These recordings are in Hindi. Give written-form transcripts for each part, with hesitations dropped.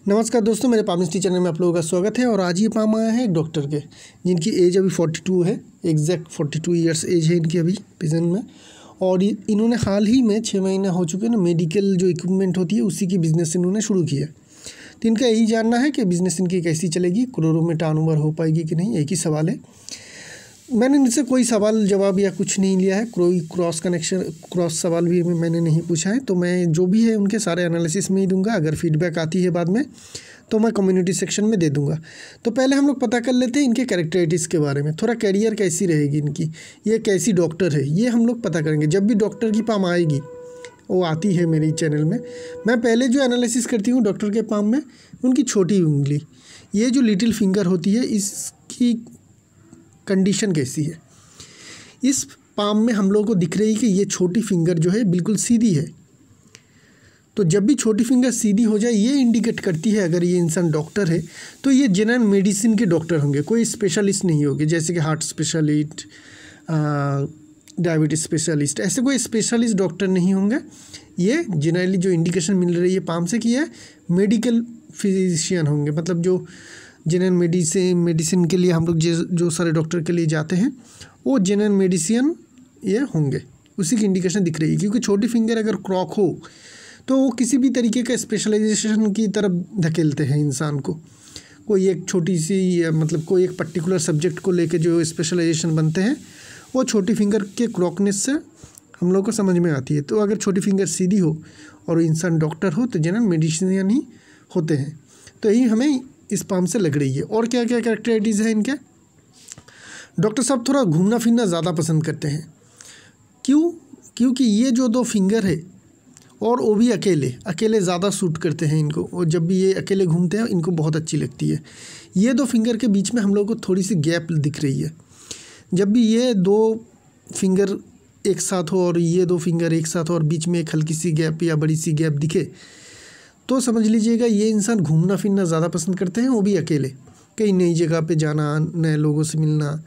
नमस्कार दोस्तों, मेरे पामिस्ट्री चैनल में आप लोगों का स्वागत है। और आज ये पाम आया है एक डॉक्टर के, जिनकी एज अभी 42 है। एग्जैक्ट 42 ईयर्स एज है इनकी अभी प्रेजेंट में। और इन्होंने हाल ही में 6 महीना हो चुके हैं ना, मेडिकल जो इक्विपमेंट होती है उसी की बिज़नेस इन्होंने शुरू किया। तो इनका यही जानना है कि बिज़नेस इनकी कैसी चलेगी, करोड़ों में टर्नओवर हो पाएगी कि नहीं, एक ही सवाल है। मैंने इनसे कोई सवाल जवाब या कुछ नहीं लिया है, कोई क्रॉस सवाल भी मैंने नहीं पूछा है। तो मैं जो भी है उनके सारे एनालिसिस में ही दूंगा। अगर फीडबैक आती है बाद में तो मैं कम्युनिटी सेक्शन में दे दूंगा। तो पहले हम लोग पता कर लेते हैं इनके कैरेक्टरिस्टिक्स के बारे में, थोड़ा कैरियर कैसी रहेगी इनकी, ये कैसी डॉक्टर है, ये हम लोग पता करेंगे। जब भी डॉक्टर की पाम आएगी, वो आती है मेरी चैनल में, मैं पहले जो एनालिसिस करती हूँ डॉक्टर के पाम में, उनकी छोटी उंगली, ये जो लिटिल फिंगर होती है, इसकी कंडीशन कैसी है। इस पाम में हम लोगों को दिख रही है कि ये छोटी फिंगर जो है बिल्कुल सीधी है। तो जब भी छोटी फिंगर सीधी हो जाए, ये इंडिकेट करती है अगर ये इंसान डॉक्टर है तो ये जनरल मेडिसिन के डॉक्टर होंगे, कोई स्पेशलिस्ट नहीं होंगे। जैसे कि हार्ट स्पेशलिस्ट, डायबिटीज स्पेशलिस्ट, ऐसे कोई स्पेशलिस्ट डॉक्टर नहीं होंगे। ये जनरली जो इंडिकेशन मिल रही है पाम से कि ये मेडिकल फिजिशियन होंगे, मतलब जो जनरल मेडिसिन के लिए हम लोग जो सारे डॉक्टर के लिए जाते हैं वो जनरल मेडिसिन ये होंगे, उसी की इंडिकेशन दिख रही है। क्योंकि छोटी फिंगर अगर क्रॉक हो तो वो किसी भी तरीके का स्पेशलाइजेशन की तरफ धकेलते हैं इंसान को। कोई एक छोटी सी मतलब कोई एक पर्टिकुलर सब्जेक्ट को लेके जो स्पेशलाइजेशन बनते हैं वो छोटी फिंगर के क्रॉकनेस से हम लोग को समझ में आती है। तो अगर छोटी फिंगर सीधी हो और इंसान डॉक्टर हो तो जनरल मेडिसिन ही होते हैं। तो यही हमें इस पाम से लग रही है। और क्या क्या कैरेक्टरिटीज़ है इनके, डॉक्टर साहब थोड़ा घूमना फिरना ज़्यादा पसंद करते हैं। क्यों? क्योंकि ये जो दो फिंगर है और वो भी अकेले ज़्यादा सूट करते हैं इनको, और जब भी ये अकेले घूमते हैं इनको बहुत अच्छी लगती है। ये दो फिंगर के बीच में हम लोग को थोड़ी सी गैप दिख रही है। जब भी ये दो फिंगर एक साथ हो और ये दो फिंगर एक साथ हो और बीच में एक हल्की सी गैप या बड़ी सी गैप दिखे तो समझ लीजिएगा ये इंसान घूमना फिरना ज़्यादा पसंद करते हैं, वो भी अकेले। कहीं नई जगह पे जाना, नए लोगों से मिलना,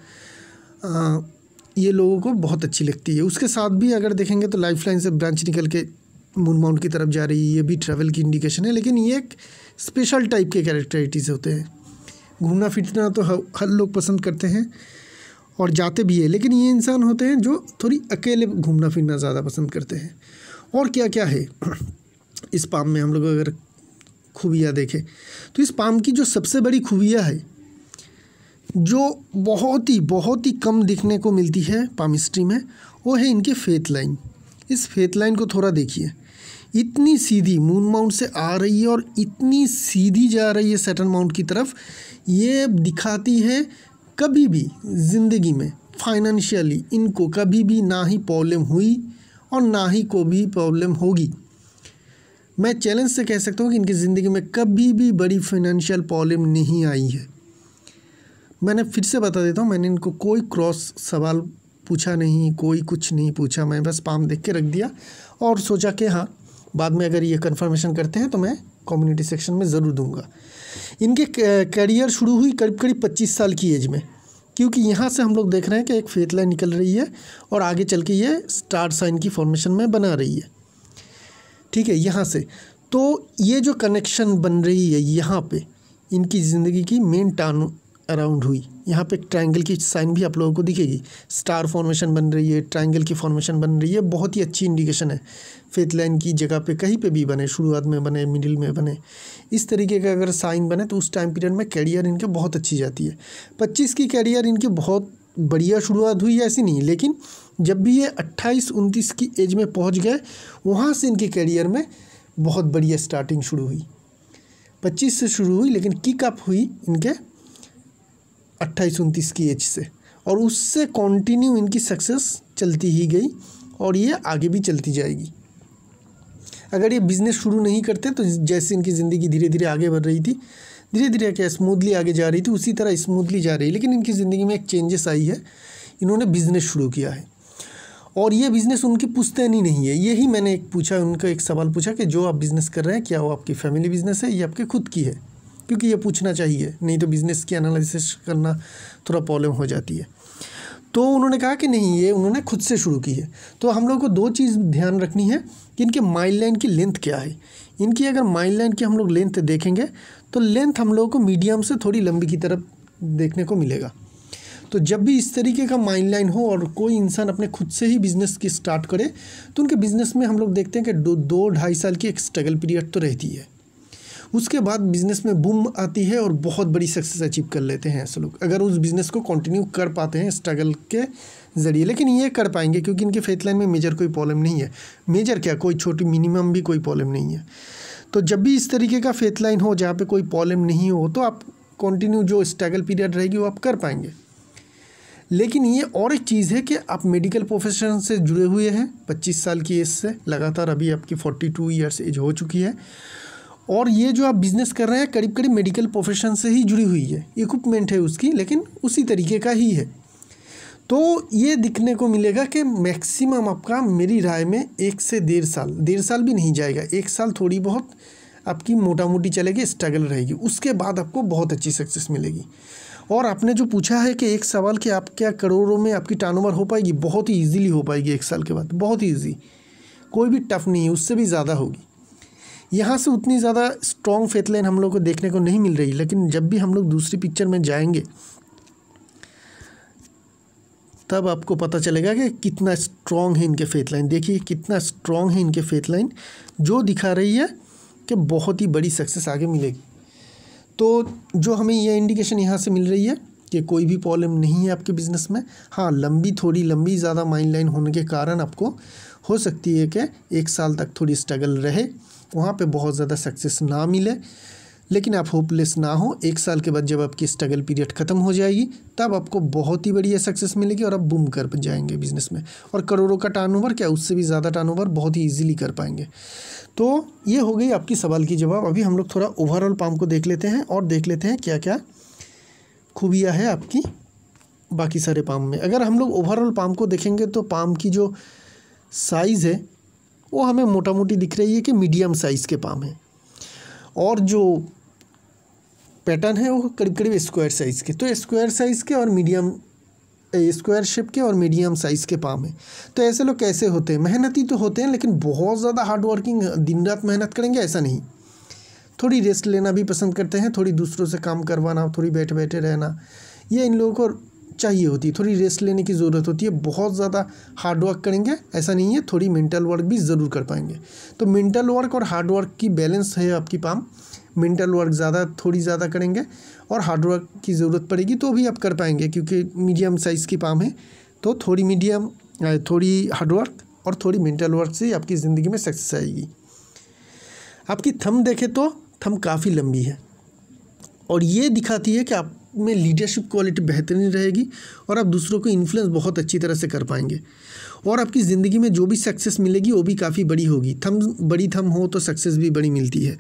ये लोगों को बहुत अच्छी लगती है। उसके साथ भी अगर देखेंगे तो लाइफलाइन से ब्रांच निकल के मून माउंट की तरफ जा रही है, ये भी ट्रैवल की इंडिकेशन है। लेकिन ये एक स्पेशल टाइप के कैरेक्टरिटीज़ होते हैं। घूमना फिरना तो हर लोग पसंद करते हैं और जाते भी है, लेकिन ये इंसान होते हैं जो थोड़ी अकेले घूमना फिरना ज़्यादा पसंद करते हैं। और क्या क्या है इस पाम में, हम लोग अगर खूबियाँ देखें तो इस पाम की जो सबसे बड़ी खूबियाँ है, जो बहुत ही कम दिखने को मिलती है पामिस्ट्री में, वो है इनके फेथ लाइन। इस फेथ लाइन को थोड़ा देखिए, इतनी सीधी मून माउंट से आ रही है और इतनी सीधी जा रही है सैटर्न माउंट की तरफ। ये दिखाती है कभी भी ज़िंदगी में फाइनेंशियली इनको कभी भी ना ही प्रॉब्लम हुई और ना ही को भी प्रॉब्लम होगी। मैं चैलेंज से कह सकता हूँ कि इनकी ज़िंदगी में कभी भी बड़ी फाइनेंशियल प्रॉब्लम नहीं आई है। मैंने फिर से बता देता हूँ, मैंने इनको कोई क्रॉस सवाल पूछा नहीं, कोई कुछ नहीं पूछा। मैं बस पाम देख के रख दिया और सोचा कि हाँ, बाद में अगर ये कंफर्मेशन करते हैं तो मैं कम्युनिटी सेक्शन में ज़रूर दूंगा। इनके करियर शुरू हुई करीब 25 साल की एज में, क्योंकि यहाँ से हम लोग देख रहे हैं कि एक फेथ लाइन निकल रही है और आगे चल के ये स्टार साइन की फॉर्मेशन में बना रही है। ठीक है, यहाँ से तो ये जो कनेक्शन बन रही है यहाँ पे इनकी ज़िंदगी की मेन टर्न अराउंड हुई। यहाँ पे ट्रायंगल की साइन भी आप लोगों को दिखेगी, स्टार फॉर्मेशन बन रही है, ट्रायंगल की फॉर्मेशन बन रही है। बहुत ही अच्छी इंडिकेशन है। फेथ लाइन की जगह पे कहीं पे भी बने, शुरुआत में बने, मिडिल में बने, इस तरीके का अगर साइन बने तो उस टाइम पीरियड में कैरियर इनके बहुत अच्छी जाती है। 25 की कैरियर इनकी बहुत बढ़िया शुरुआत हुई ऐसी नहीं, लेकिन जब भी ये 28-29 की एज में पहुँच गए, वहाँ से इनके कैरियर में बहुत बढ़िया स्टार्टिंग शुरू हुई। 25 से शुरू हुई लेकिन किक अप हुई इनके 28-29 की एज से, और उससे कंटिन्यू इनकी सक्सेस चलती ही गई और ये आगे भी चलती जाएगी। अगर ये बिज़नेस शुरू नहीं करते तो जैसे इनकी ज़िंदगी धीरे धीरे आगे बढ़ रही थी, धीरे धीरे क्या स्मूथली आगे जा रही थी, उसी तरह स्मूथली जा रही है। लेकिन इनकी ज़िंदगी में एक चेंजेस आई है, इन्होंने बिज़नेस शुरू किया है और ये बिज़नेस उनकी पुश्तैनी नहीं है। यही मैंने उनका एक सवाल पूछा कि जो आप बिज़नेस कर रहे हैं क्या वो आपकी फैमिली बिज़नेस है या आपके खुद की है, क्योंकि ये पूछना चाहिए, नहीं तो बिज़नेस की एनालिसिस करना थोड़ा प्रॉब्लम हो जाती है। तो उन्होंने कहा कि नहीं, ये उन्होंने खुद से शुरू की है। तो हम लोग को दो चीज़ ध्यान रखनी है कि इनके माइल लाइन की लेंथ क्या है। इनकी अगर माइल लाइन की हम लोग लेंथ देखेंगे तो लेंथ हम लोगों को मीडियम से थोड़ी लंबी की तरफ देखने को मिलेगा। तो जब भी इस तरीके का माइल लाइन हो और कोई इंसान अपने खुद से ही बिज़नेस की स्टार्ट करे तो उनके बिज़नेस में हम लोग देखते हैं कि 2-2.5 साल की एक स्ट्रगल पीरियड तो रहती है। उसके बाद बिज़नेस में बूम आती है और बहुत बड़ी सक्सेस अचीव कर लेते हैं ऐसे लोग, अगर उस बिज़नेस को कंटिन्यू कर पाते हैं स्ट्रगल के ज़रिए। लेकिन ये कर पाएंगे क्योंकि इनके फेथ लाइन में मेजर कोई प्रॉब्लम नहीं है। मेजर क्या, कोई छोटी मिनिमम भी कोई प्रॉब्लम नहीं है। तो जब भी इस तरीके का फेथ लाइन हो जहाँ पे कोई प्रॉब्लम नहीं हो तो आप कंटिन्यू जो स्ट्रगल पीरियड रहेगी वो आप कर पाएंगे। लेकिन ये और एक चीज़ है कि आप मेडिकल प्रोफेशन से जुड़े हुए हैं 25 साल की एज से लगातार, अभी आपकी 42 ईयर्स एज हो चुकी है, और ये जो आप बिज़नेस कर रहे हैं करीब करीब मेडिकल प्रोफेशन से ही जुड़ी हुई है। इक्विपमेंट है उसकी लेकिन उसी तरीके का ही है। तो ये दिखने को मिलेगा कि मैक्सिमम आपका मेरी राय में 1 से 1.5 साल भी नहीं जाएगा, 1 साल थोड़ी बहुत आपकी मोटा मोटी चलेगी, स्ट्रगल रहेगी, उसके बाद आपको बहुत अच्छी सक्सेस मिलेगी। और आपने जो पूछा है कि एक सवाल कि आप क्या करोड़ों में आपकी टर्नओवर हो पाएगी, बहुत ही ईजीली हो पाएगी 1 साल के बाद, बहुत ही ईजी, कोई भी टफ नहीं है, उससे भी ज़्यादा होगी। यहाँ से उतनी ज़्यादा स्ट्रॉन्ग फेथ लाइन हम लोग को देखने को नहीं मिल रही, लेकिन जब भी हम लोग दूसरी पिक्चर में जाएंगे तब आपको पता चलेगा कि कितना स्ट्रॉन्ग है इनके फेथ लाइन। देखिए कितना स्ट्रॉन्ग है इनके फेथ लाइन, जो दिखा रही है कि बहुत ही बड़ी सक्सेस आगे मिलेगी। तो जो हमें ये इंडिकेशन यहाँ से मिल रही है कि कोई भी प्रॉब्लम नहीं है आपके बिज़नेस में। हाँ, थोड़ी लंबी ज़्यादा माइल लाइन होने के कारण आपको हो सकती है कि 1 साल तक थोड़ी स्ट्रगल रहे, वहाँ पे बहुत ज़्यादा सक्सेस ना मिले, लेकिन आप होपलेस ना हो। 1 साल के बाद जब आपकी स्ट्रगल पीरियड ख़त्म हो जाएगी तब आपको बहुत ही बढ़िया सक्सेस मिलेगी और आप बूम कर जाएंगे बिज़नेस में, और करोड़ों का टर्नओवर, क्या उससे भी ज़्यादा टर्नओवर बहुत ही ईजिली कर पाएंगे। तो ये हो गई आपकी सवाल की जवाब। अभी हम लोग थोड़ा ओवरऑल पाम को देख लेते हैं और देख लेते हैं क्या क्या खूबियाँ है आपकी बाकी सारे पाम में। अगर हम लोग ओवरऑल पाम को देखेंगे तो पाम की जो साइज़ है वो हमें मोटा मोटी दिख रही है कि मीडियम साइज़ के पाम है, और जो पैटर्न है वो करीब करीब स्क्वायर साइज़ के। तो स्क्वायर साइज़ के और मीडियम, स्क्वायर शेप के और मीडियम साइज़ के पाम है। तो ऐसे लोग कैसे होते हैं, मेहनती तो होते हैं लेकिन बहुत ज़्यादा हार्ड वर्किंग, दिन रात मेहनत करेंगे ऐसा नहीं, थोड़ी रेस्ट लेना भी पसंद करते हैं, थोड़ी दूसरों से काम करवाना, थोड़ी बैठे बैठे रहना, ये इन लोगों को चाहिए होती है, थोड़ी रेस्ट लेने की ज़रूरत होती है। बहुत ज़्यादा हार्ड वर्क करेंगे ऐसा नहीं है, थोड़ी मेंटल वर्क भी ज़रूर कर पाएंगे। तो मेंटल वर्क और हार्ड वर्क की बैलेंस है आपकी पाम। मेंटल वर्क थोड़ी ज़्यादा करेंगे और हार्ड वर्क की ज़रूरत पड़ेगी तो भी आप कर पाएंगे, क्योंकि मीडियम साइज़ की पाम है। तो थोड़ी हार्ड वर्क और थोड़ी मेंटल वर्क से आपकी ज़िंदगी में सक्सेस आएगी। आपकी थंब देखें तो थंब काफ़ी लंबी है और ये दिखाती है कि आप में लीडरशिप क्वालिटी बेहतरीन रहेगी और आप दूसरों को इन्फ्लुएंस बहुत अच्छी तरह से कर पाएंगे, और आपकी ज़िंदगी में जो भी सक्सेस मिलेगी वो भी काफ़ी बड़ी होगी। बड़ी थंब हो तो सक्सेस भी बड़ी मिलती है,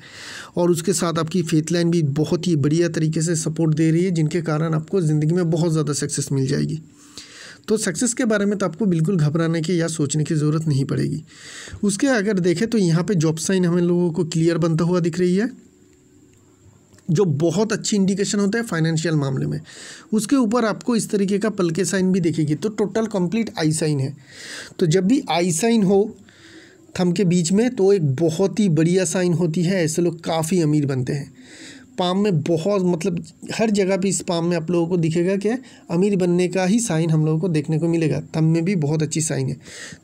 और उसके साथ आपकी फेथ लाइन भी बहुत ही बढ़िया तरीके से सपोर्ट दे रही है, जिनके कारण आपको ज़िंदगी में बहुत ज़्यादा सक्सेस मिल जाएगी। तो सक्सेस के बारे में तो आपको बिल्कुल घबराने की या सोचने की ज़रूरत नहीं पड़ेगी। उसके अगर देखें तो यहाँ पे जॉब साइन हमें लोगों को क्लियर बनता हुआ दिख रही है, जो बहुत अच्छी इंडिकेशन होता है फाइनेंशियल मामले में। उसके ऊपर आपको इस तरीके का पल के साइन भी दिखेगी, तो टोटल कंप्लीट आई साइन है। तो जब भी आई साइन हो थंब के बीच में तो एक बहुत ही बढ़िया साइन होती है, ऐसे लोग काफ़ी अमीर बनते हैं। पाम में बहुत, मतलब हर जगह पे इस पाम में आप लोगों को दिखेगा कि अमीर बनने का ही साइन हम लोगों को देखने को मिलेगा। थंब में भी बहुत अच्छी साइन है।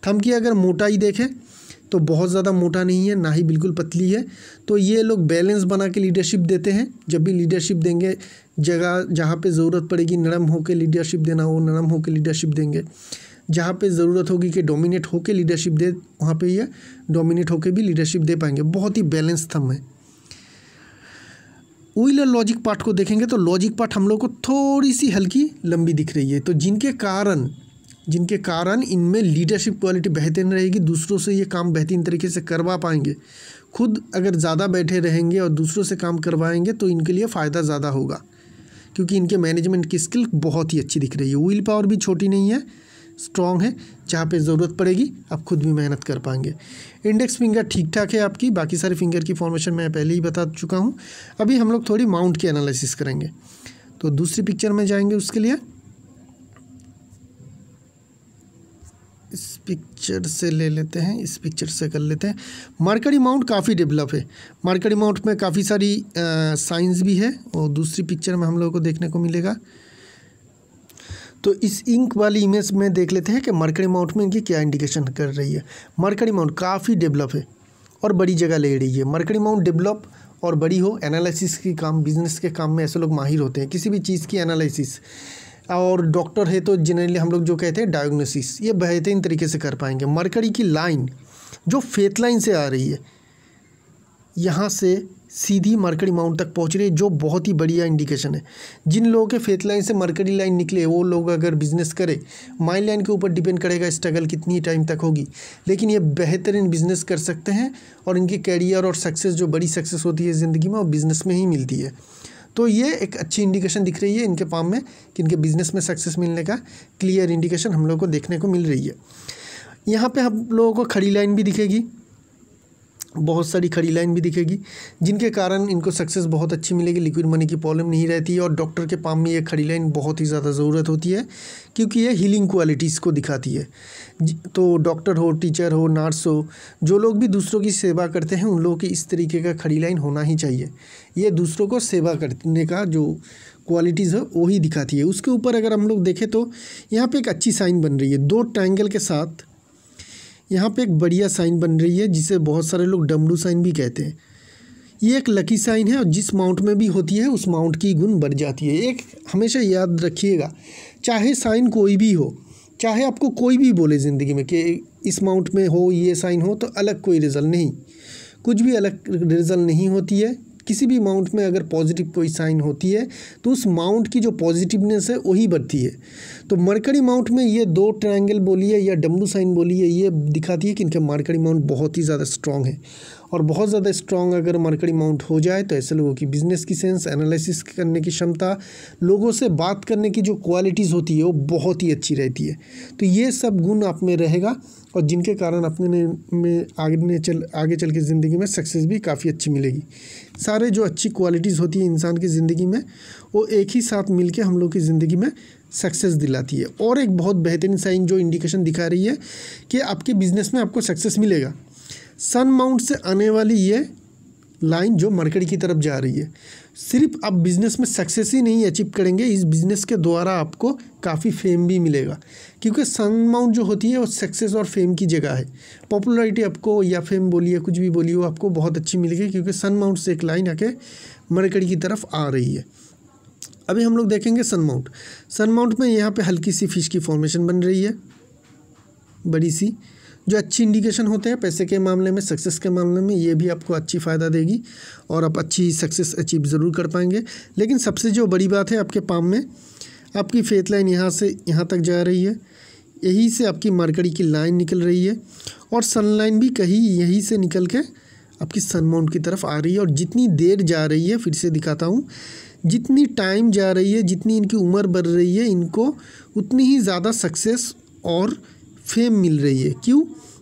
थंब की अगर मोटाई देखें तो बहुत ज़्यादा मोटा नहीं है, ना ही बिल्कुल पतली है। तो ये लोग बैलेंस बना के लीडरशिप देते हैं। जब भी लीडरशिप देंगे, जगह जहाँ पे ज़रूरत पड़ेगी नरम होकर लीडरशिप देना, वो नरम होकर लीडरशिप देंगे। जहाँ पे ज़रूरत होगी कि डोमिनेट होकर लीडरशिप दे, वहाँ पे ये डोमिनेट होकर भी लीडरशिप दे पाएंगे। बहुत ही बैलेंस थंब है। व्हील और लॉजिक पार्ट को देखेंगे तो लॉजिक पार्ट हम लोग को थोड़ी सी हल्की लंबी दिख रही है, तो जिनके कारण इनमें लीडरशिप क्वालिटी बेहतरीन रहेगी, दूसरों से ये काम बेहतरीन तरीके से करवा पाएंगे। खुद अगर ज़्यादा बैठे रहेंगे और दूसरों से काम करवाएंगे तो इनके लिए फ़ायदा ज़्यादा होगा, क्योंकि इनके मैनेजमेंट की स्किल बहुत ही अच्छी दिख रही है। व्हील पावर भी छोटी नहीं है, स्ट्रॉन्ग है, जहाँ पे ज़रूरत पड़ेगी आप खुद भी मेहनत कर पाएंगे। इंडेक्स फिंगर ठीक ठाक है आपकी, बाकी सारे फिंगर की फॉर्मेशन मैं पहले ही बता चुका हूँ। अभी हम लोग थोड़ी माउंट की एनालिसिस करेंगे, तो दूसरी पिक्चर में जाएंगे। उसके लिए पिक्चर से ले लेते हैं, इस पिक्चर से कर लेते हैं। मरकरी माउंट काफ़ी डेवलप है। मरकरी माउंट में काफ़ी सारी साइंस भी है और दूसरी पिक्चर में हम लोगों को देखने को मिलेगा। तो इस इंक वाली इमेज में देख लेते हैं कि मरकरी माउंट में इनकी क्या इंडिकेशन कर रही है। मरकरी माउंट काफ़ी डेवलप है और बड़ी जगह ले रही है। मरकरी माउंट डेवलप और बड़ी हो, एनालिसिस की काम, बिजनेस के काम में ऐसे लोग माहिर होते हैं, किसी भी चीज़ की एनालिसिस। और डॉक्टर है तो जनरली हम लोग जो कहते हैं डायग्नोसिस, ये बेहतरीन तरीके से कर पाएंगे। मरकरी की लाइन जो फेथ लाइन से आ रही है, यहाँ से सीधी मरकरी माउंट तक पहुँच रही है, जो बहुत ही बढ़िया इंडिकेशन है। जिन लोगों के फेथ लाइन से मरकरी लाइन निकले, वो लोग अगर बिज़नेस करें, माइंड लाइन के ऊपर डिपेंड करेगा स्ट्रगल कितनी टाइम तक होगी, लेकिन ये बेहतरीन बिज़नेस कर सकते हैं। और इनकी कैरियर और सक्सेस, जो बड़ी सक्सेस होती है ज़िंदगी में, वो बिज़नेस में ही मिलती है। तो ये एक अच्छी इंडिकेशन दिख रही है इनके पाम में कि इनके बिज़नेस में सक्सेस मिलने का क्लियर इंडिकेशन हम लोग को देखने को मिल रही है। यहाँ पे हम लोगों को खड़ी लाइन भी दिखेगी, बहुत सारी खड़ी लाइन भी दिखेगी, जिनके कारण इनको सक्सेस बहुत अच्छी मिलेगी। लिक्विड मनी की प्रॉब्लम नहीं रहती है। और डॉक्टर के पाम में ये खड़ी लाइन बहुत ही ज़्यादा ज़रूरत होती है, क्योंकि ये हीलिंग क्वालिटीज़ को दिखाती है। तो डॉक्टर हो, टीचर हो, नर्स हो, जो लोग भी दूसरों की सेवा करते हैं, उन लोगों की इस तरीके का खड़ी लाइन होना ही चाहिए। ये दूसरों को सेवा करने का जो क्वालिटीज़ है वो ही दिखाती है। उसके ऊपर अगर हम लोग देखें तो यहाँ पे एक अच्छी साइन बन रही है, 2 ट्रायंगल के साथ यहाँ पे एक बढ़िया साइन बन रही है, जिसे बहुत सारे लोग डमरू साइन भी कहते हैं। ये एक लकी साइन है और जिस माउंट में भी होती है उस माउंट की गुण बढ़ जाती है। एक हमेशा याद रखिएगा, चाहे साइन कोई भी हो, चाहे आपको कोई भी बोले ज़िंदगी में कि इस माउंट में हो, ये साइन हो, तो अलग कोई रिज़ल्ट नहीं, कुछ भी अलग रिज़ल्ट नहीं होती है। किसी भी माउंट में अगर पॉजिटिव कोई साइन होती है तो उस माउंट की जो पॉजिटिवनेस है वही बढ़ती है। तो मरकरी माउंट में ये 2 ट्रायंगल बोलिए या डमरू साइन बोलिए, ये दिखाती है कि इनके मरकरी माउंट बहुत ही ज़्यादा स्ट्रॉन्ग है। और बहुत ज़्यादा स्ट्रॉन्ग अगर मरकरी माउंट हो जाए तो ऐसे लोगों की बिज़नेस की सेंस, एनालिसिस करने की क्षमता, लोगों से बात करने की जो क्वालिटीज़ होती है वो बहुत ही अच्छी रहती है। तो ये सब गुण आप में रहेगा और जिनके कारण अपने में आगे चल के ज़िंदगी में सक्सेस भी काफ़ी अच्छी मिलेगी। सारे जो अच्छी क्वालिटीज़ होती है इंसान की ज़िंदगी में, वो एक ही साथ मिलके हम लोग की ज़िंदगी में सक्सेस दिलाती है। और एक बहुत बेहतरीन साइन जो इंडिकेशन दिखा रही है कि आपके बिज़नेस में आपको सक्सेस मिलेगा, सन माउंट से आने वाली ये लाइन जो मरकरी की तरफ जा रही है। सिर्फ आप बिज़नेस में सक्सेस ही नहीं अचीव करेंगे, इस बिज़नेस के द्वारा आपको काफ़ी फेम भी मिलेगा, क्योंकि सन माउंट जो होती है वो सक्सेस और फेम की जगह है। पॉपुलैरिटी आपको या फेम बोलिए, कुछ भी बोलिए, वो आपको बहुत अच्छी मिलेगी, क्योंकि सन माउंट से एक लाइन आके मरकरी की तरफ आ रही है। अभी हम लोग देखेंगे सन माउंट। सन माउंट में यहाँ पे हल्की सी फिश की फॉर्मेशन बन रही है, बड़ी सी, जो अच्छी इंडिकेशन होते हैं पैसे के मामले में, सक्सेस के मामले में। ये भी आपको अच्छी फ़ायदा देगी और आप अच्छी सक्सेस अचीव ज़रूर कर पाएंगे। लेकिन सबसे जो बड़ी बात है, आपके पाम में आपकी फेथ लाइन यहाँ से यहाँ तक जा रही है, यहीं से आपकी मरकरी की लाइन निकल रही है और सन लाइन भी कहीं यहीं से निकल के आपकी सन माउंट की तरफ आ रही है। और जितनी देर जा रही है, फिर से दिखाता हूँ, जितनी टाइम जा रही है, जितनी इनकी उम्र बढ़ रही है, इनको उतनी ही ज़्यादा सक्सेस और फेम मिल रही है। क्यों?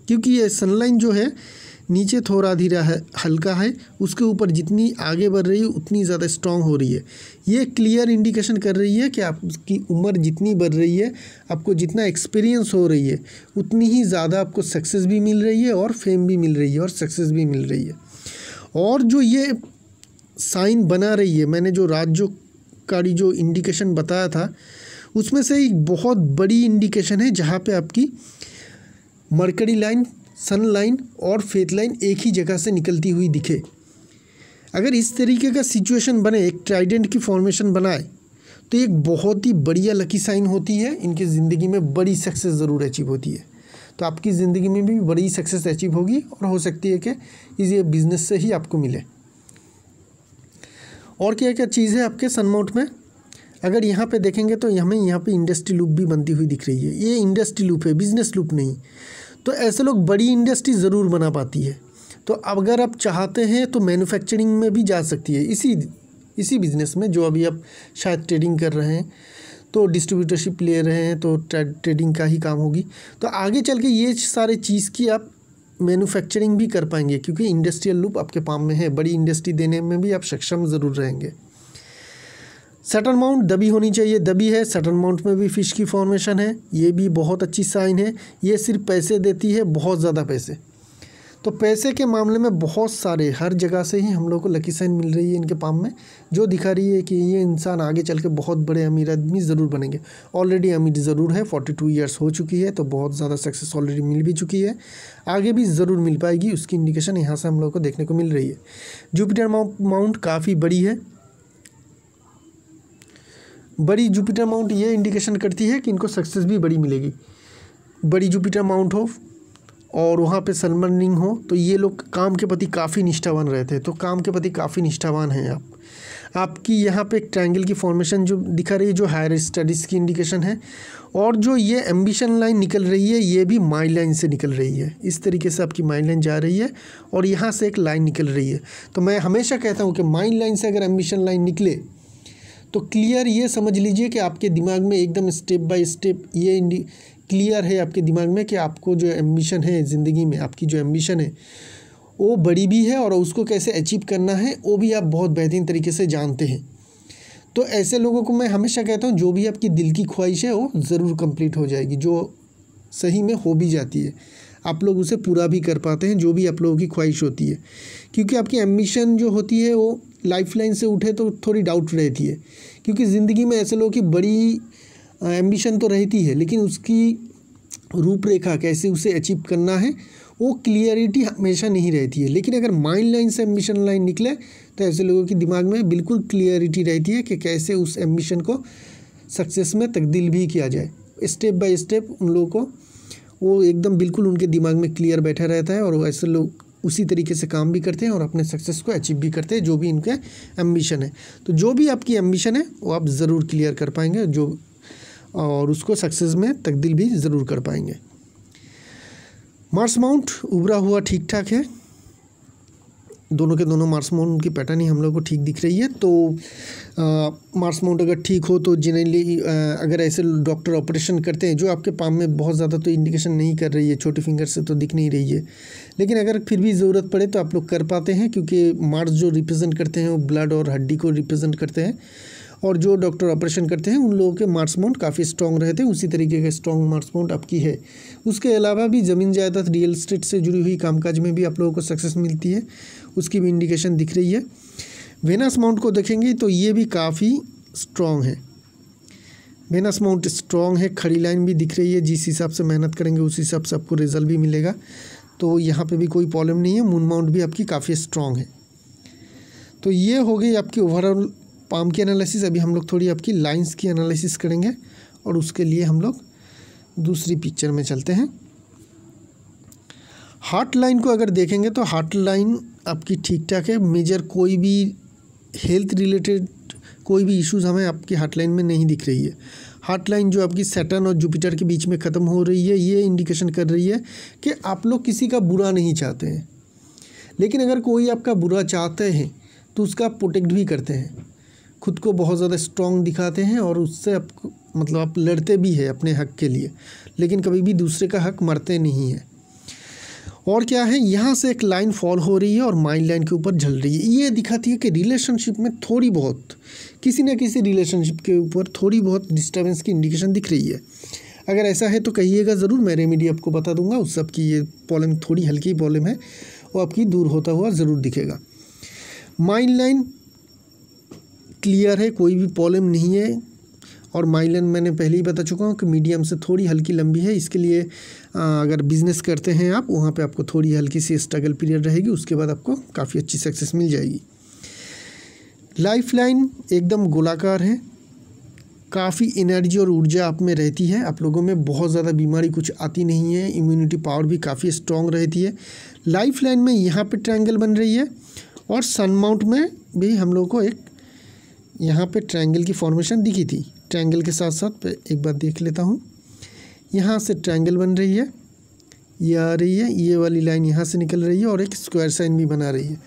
क्योंकि ये सनलाइन जो है नीचे थोड़ा धीरा है, हल्का है, उसके ऊपर जितनी आगे बढ़ रही है उतनी ज़्यादा स्ट्रॉन्ग हो रही है। ये क्लियर इंडिकेशन कर रही है कि आपकी उम्र जितनी बढ़ रही है, आपको जितना एक्सपीरियंस हो रही है, उतनी ही ज़्यादा आपको सक्सेस भी मिल रही है और फेम भी मिल रही है और सक्सेस भी मिल रही है। और जो ये साइन बना रही है, मैंने जो राजयोगकारी जो इंडिकेशन बताया था, उसमें से एक बहुत बड़ी इंडिकेशन है जहाँ पे आपकी मरकरी लाइन, सन लाइन और फेथ लाइन एक ही जगह से निकलती हुई दिखे। अगर इस तरीके का सिचुएशन बने, एक ट्राइडेंट की फॉर्मेशन बनाए, तो एक बहुत ही बढ़िया लकी साइन होती है। इनकी ज़िंदगी में बड़ी सक्सेस ज़रूर अचीव होती है। तो आपकी ज़िंदगी में भी बड़ी सक्सेस अचीव होगी और हो सकती है कि इस बिज़नेस से ही आपको मिले। और क्या क्या चीज़ है आपके सन माउंट में? अगर यहाँ पे देखेंगे तो हमें यहाँ पे इंडस्ट्री लूप भी बनती हुई दिख रही है। ये इंडस्ट्री लूप है, बिजनेस लूप नहीं। तो ऐसे लोग बड़ी इंडस्ट्री ज़रूर बना पाती है। तो अगर आप चाहते हैं तो मैन्युफैक्चरिंग में भी जा सकती है, इसी बिज़नेस में, जो अभी आप शायद ट्रेडिंग कर रहे हैं, तो डिस्ट्रीब्यूटरशिप ले रहे हैं, तो ट्रेडिंग का ही काम होगी। तो आगे चल के ये सारे चीज़ की आप मैन्युफैक्चरिंग भी कर पाएंगे, क्योंकि इंडस्ट्रियल लूप आपके पाम में है। बड़ी इंडस्ट्री देने में भी आप सक्षम ज़रूर रहेंगे। सटन माउंट दबी होनी चाहिए, दबी है। सटन माउंट में भी फिश की फॉर्मेशन है, ये भी बहुत अच्छी साइन है। ये सिर्फ पैसे देती है, बहुत ज़्यादा पैसे। तो पैसे के मामले में बहुत सारे हर जगह से ही हम लोग को लकी साइन मिल रही है इनके पाम में, जो दिखा रही है कि ये इंसान आगे चल के बहुत बड़े अमीर आदमी ज़रूर बनेंगे। ऑलरेडी अमीर ज़रूर है, 42 ईयर्स हो चुकी है, तो बहुत ज़्यादा सक्सेस ऑलरेडी मिल भी चुकी है, आगे भी ज़रूर मिल पाएगी, उसकी इंडिकेशन यहाँ से हम लोग को देखने को मिल रही है। जुपिटर माउंट काफ़ी बड़ी है, बड़ी जुपिटर माउंट ये इंडिकेशन करती है कि इनको सक्सेस भी बड़ी मिलेगी। बड़ी जुपिटर माउंट हो और वहाँ पे सनबर्निंग हो, तो ये लोग काम के प्रति काफ़ी निष्ठावान रहते हैं, तो काम के प्रति काफ़ी निष्ठावान हैं आप। आपकी यहाँ पे एक ट्रायंगल की फॉर्मेशन जो दिखा रही है, जो हायर स्टडीज़ की इंडिकेशन है, और जो ये एम्बिशन लाइन निकल रही है, ये भी माइल लाइन से निकल रही है। इस तरीके से आपकी माइल लाइन जा रही है और यहाँ से एक लाइन निकल रही है। तो मैं हमेशा कहता हूँ कि माइल लाइन से अगर एम्बिशन लाइन निकले तो क्लियर ये समझ लीजिए कि आपके दिमाग में एकदम स्टेप बाय स्टेप ये क्लियर है आपके दिमाग में कि आपको जो एम्बिशन है ज़िंदगी में, आपकी जो एम्बिशन है वो बड़ी भी है और उसको कैसे अचीव करना है वो भी आप बहुत बेहतरीन तरीके से जानते हैं। तो ऐसे लोगों को मैं हमेशा कहता हूँ, जो भी आपकी दिल की ख्वाहिश है वो ज़रूर कंप्लीट हो जाएगी, जो सही में हो भी जाती है, आप लोग उसे पूरा भी कर पाते हैं, जो भी आप लोगों की ख्वाहिश होती है। क्योंकि आपकी एम्बिशन जो होती है वो लाइफ लाइन से उठे तो थोड़ी डाउट रहती है, क्योंकि ज़िंदगी में ऐसे लोगों की बड़ी एम्बिशन तो रहती है, लेकिन उसकी रूपरेखा कैसे उसे अचीव करना है वो क्लियरिटी हमेशा नहीं रहती है। लेकिन अगर माइंड लाइन से एम्बिशन लाइन निकले तो ऐसे लोगों के दिमाग में बिल्कुल क्लियरिटी रहती है कि कैसे उस एम्बिशन को सक्सेस में तब्दील भी किया जाए। स्टेप बाय स्टेप उन लोगों को वो एकदम बिल्कुल उनके दिमाग में क्लियर बैठा रहता है, और ऐसे लोग उसी तरीके से काम भी करते हैं और अपने सक्सेस को अचीव भी करते हैं, जो भी इनके एम्बिशन है। तो जो भी आपकी एम्बिशन है वो आप ज़रूर क्लियर कर पाएंगे, जो और उसको सक्सेस में तब्दील भी ज़रूर कर पाएंगे। मार्स माउंट उभरा हुआ ठीक ठाक है, दोनों के दोनों मार्स माउंट की पैटर्न ही हम लोग को ठीक दिख रही है। तो मार्स माउंट अगर ठीक हो तो जनरली अगर ऐसे डॉक्टर ऑपरेशन करते हैं, जो आपके पाम में बहुत ज़्यादा तो इंडिकेशन नहीं कर रही है, छोटी फिंगर से तो दिख नहीं रही है, लेकिन अगर फिर भी ज़रूरत पड़े तो आप लोग कर पाते हैं, क्योंकि मार्स जो रिप्रेजेंट करते हैं वो ब्लड और हड्डी को रिप्रेजेंट करते हैं, और जो डॉक्टर ऑपरेशन करते हैं उन लोगों के मार्स माउंट काफ़ी स्ट्रॉन्ग रहते हैं, उसी तरीके के स्ट्रॉन्ग मार्स माउंट आपकी है। उसके अलावा भी ज़मीन जायदाद रियल एस्टेट से जुड़ी हुई कामकाज में भी आप लोगों को सक्सेस मिलती है, उसकी भी इंडिकेशन दिख रही है। वेनस माउंट को देखेंगे तो ये भी काफ़ी स्ट्रॉन्ग है, वेनस माउंट स्ट्रॉन्ग है, खड़ी लाइन भी दिख रही है, जिस हिसाब से मेहनत करेंगे उस हिसाब से आपको रिजल्ट भी मिलेगा, तो यहाँ पे भी कोई प्रॉब्लम नहीं है। मून माउंट भी आपकी काफ़ी स्ट्रॉन्ग है। तो ये हो गई आपकी ओवरऑल पाम की एनालिसिस। अभी हम लोग थोड़ी आपकी लाइंस की एनालिसिस करेंगे, और उसके लिए हम लोग दूसरी पिक्चर में चलते हैं। हार्ट लाइन को अगर देखेंगे तो हार्ट लाइन आपकी ठीक ठाक है, मेजर कोई भी हेल्थ रिलेटेड कोई भी इश्यूज़ हमें आपकी हार्ट लाइन में नहीं दिख रही है। हार्ट लाइन जो आपकी सैटर्न और जुपिटर के बीच में ख़त्म हो रही है, ये इंडिकेशन कर रही है कि आप लोग किसी का बुरा नहीं चाहते हैं, लेकिन अगर कोई आपका बुरा चाहते हैं तो उसका आप प्रोटेक्ट भी करते हैं, खुद को बहुत ज़्यादा स्ट्रॉन्ग दिखाते हैं, और उससे आपको मतलब आप लड़ते भी हैं अपने हक़ के लिए, लेकिन कभी भी दूसरे का हक़ मरते नहीं हैं। और क्या है, यहाँ से एक लाइन फॉल हो रही है और माइंड लाइन के ऊपर झल रही है, ये दिखाती है कि रिलेशनशिप में थोड़ी बहुत किसी न किसी रिलेशनशिप के ऊपर थोड़ी बहुत डिस्टर्बेंस की इंडिकेशन दिख रही है। अगर ऐसा है तो कहिएगा ज़रूर, मैं रेमेडी आपको बता दूंगा, उस सब की ये प्रॉब्लम थोड़ी हल्की प्रॉब्लम है, वो आपकी दूर होता हुआ ज़रूर दिखेगा। माइंड लाइन क्लियर है, कोई भी प्रॉब्लम नहीं है, और माइंड लाइन मैंने पहले ही बता चुका हूँ कि मीडियम से थोड़ी हल्की लंबी है। इसके लिए अगर बिज़नेस करते हैं आप, वहाँ पे आपको थोड़ी हल्की सी स्ट्रगल पीरियड रहेगी, उसके बाद आपको काफ़ी अच्छी सक्सेस मिल जाएगी। लाइफ लाइन एकदम गोलाकार है, काफ़ी एनर्जी और ऊर्जा आप में रहती है, आप लोगों में बहुत ज़्यादा बीमारी कुछ आती नहीं है, इम्यूनिटी पावर भी काफ़ी स्ट्रॉन्ग रहती है। लाइफ लाइन में यहाँ पे ट्रायंगल बन रही है, और सन माउंट में भी हम लोग को एक यहाँ पे ट्रायंगल की फॉर्मेशन दिखी थी। ट्रायंगल के साथ साथ एक बार देख लेता हूँ, यहाँ से ट्रायंगल बन रही है, ये आ रही है, ये वाली लाइन यहाँ से निकल रही है, और एक स्क्वायर साइन भी बना रही है,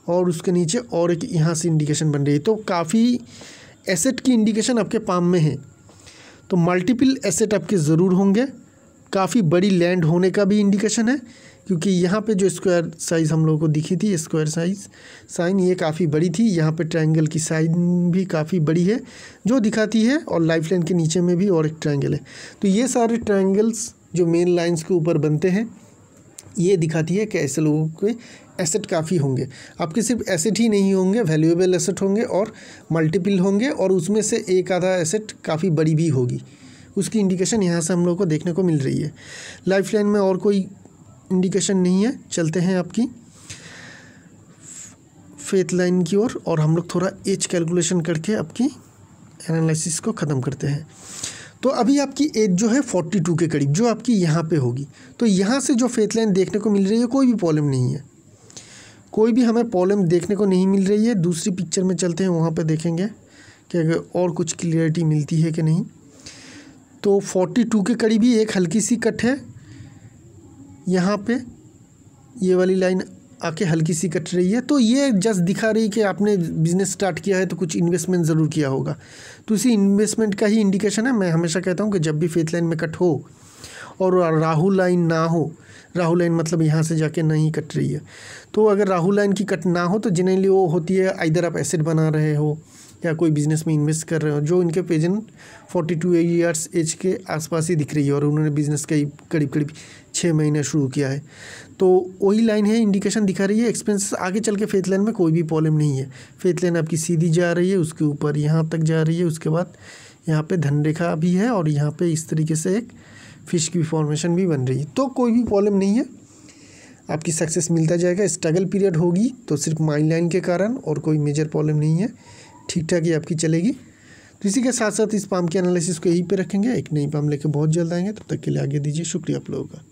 और उसके नीचे और एक यहाँ से इंडिकेशन बन रही है। तो काफ़ी एसेट की इंडिकेशन आपके पाम में है, तो मल्टीपल एसेट आपके ज़रूर होंगे, काफ़ी बड़ी लैंड होने का भी इंडिकेशन है, क्योंकि यहाँ पे जो स्क्वायर साइज़ हम लोगों को दिखी थी, स्क्वायर साइन ये काफ़ी बड़ी थी। यहाँ पे ट्रायंगल की साइन भी काफ़ी बड़ी है जो दिखाती है, और लाइफ लाइन के नीचे में भी और एक ट्रायंगल है। तो ये सारे ट्रायंगल्स जो मेन लाइंस के ऊपर बनते हैं ये दिखाती है कि ऐसे लोगों के एसेट काफ़ी होंगे। आपके सिर्फ एसेट ही नहीं होंगे, वैल्यूएबल एसेट होंगे और मल्टीपल होंगे, और उसमें से एक आधा एसेट काफ़ी बड़ी भी होगी। उसकी इंडिकेशन यहाँ से हम लोग को देखने को मिल रही है। लाइफ लाइन में और कोई इंडिकेशन नहीं है। चलते हैं आपकी फेथ लाइन की ओर, और हम लोग थोड़ा एज कैलकुलेशन करके आपकी एनालिसिस को ख़त्म करते हैं। तो अभी आपकी एज जो है 42 के करीब जो आपकी यहाँ पे होगी, तो यहाँ से जो फेथ लाइन देखने को मिल रही है कोई भी प्रॉब्लम नहीं है, कोई भी हमें प्रॉब्लम देखने को नहीं मिल रही है। दूसरी पिक्चर में चलते हैं, वहाँ पे देखेंगे कि अगर और कुछ क्लियरिटी मिलती है कि नहीं। तो 42 के करीब ही एक हल्की सी कट है यहाँ पे, ये वाली लाइन आके हल्की सी कट रही है। तो ये जस्ट दिखा रही है कि आपने बिज़नेस स्टार्ट किया है तो कुछ इन्वेस्टमेंट ज़रूर किया होगा, तो इसी इन्वेस्टमेंट का ही इंडिकेशन है। मैं हमेशा कहता हूँ कि जब भी फेथ लाइन में कट हो और राहु लाइन ना हो, राहु लाइन मतलब यहाँ से जाके नहीं कट रही है, तो अगर राहु लाइन की कट ना हो तो जनरली वो होती है आइदर आप एसेट बना रहे हो या कोई बिज़नेस में इन्वेस्ट कर रहे हो, जो इनके प्रेजेंट 42 ईयर्स एज के आसपास ही दिख रही है, और उन्होंने बिज़नेस का करीब 6 महीने शुरू किया है। तो वही लाइन है, इंडिकेशन दिखा रही है एक्सपेंसेस। आगे चल के फेथ लाइन में कोई भी प्रॉब्लम नहीं है। फेथ लाइन आपकी सीधी जा रही है, उसके ऊपर यहाँ तक जा रही है, उसके बाद यहाँ पे धन रेखा भी है, और यहाँ पे इस तरीके से एक फिश की फॉर्मेशन भी बन रही है। तो कोई भी प्रॉब्लम नहीं है, आपकी सक्सेस मिलता जाएगा। स्ट्रगल पीरियड होगी तो सिर्फ माइंड लाइन के कारण, और कोई मेजर प्रॉब्लम नहीं है, ठीक ठाक ही आपकी चलेगी। तो इसी के साथ साथ इस पाम के एनालिसिस को यहीं पे रखेंगे। एक नई पाम लेके बहुत जल्द आएंगे, तब तक के लिए आगे दीजिए। शुक्रिया आप लोगों का।